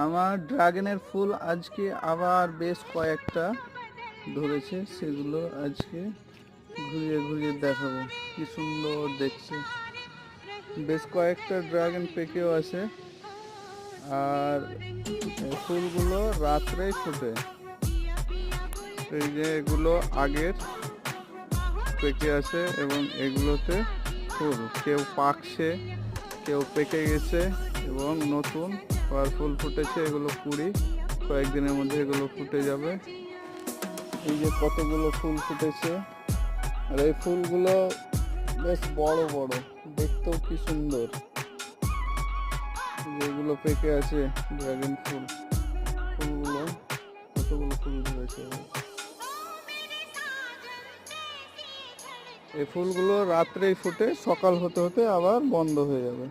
আমার ড্রাগনের ফুল আজকে আবার বেশ কয়েকটা ধরেছে, সেগুলো আজকে ঘুরিয়ে ঘুরিয়ে দেখাবো। কি সুন্দর দেখতে, বেশ কয়েকটা ড্রাগন পেকেও আছে। আর এই ফুলগুলো রাত্রেই ফোটে। এই যে এগুলো আগের পেকে আছে এবং এগুলোতে ফুল কেউ পাকছে, কেউ পেকে গেছে এবং নতুন আবার ফুল ফুটেছে। এগুলো কুড়ি, কয়েকদিনের মধ্যে এগুলো ফুটে যাবে। এই যে কতগুলো ফুল ফুটেছে, আর এই ফুলগুলো বেশ বড় বড়, দেখতেও কি সুন্দর। যেগুলো পেকে আছে ড্রাগন ফুল, ফুলগুলো কতগুলো ফুল ধরেছে। এই ফুলগুলো রাত্রেই ফুটে, সকাল হতে হতে আবার বন্ধ হয়ে যাবে।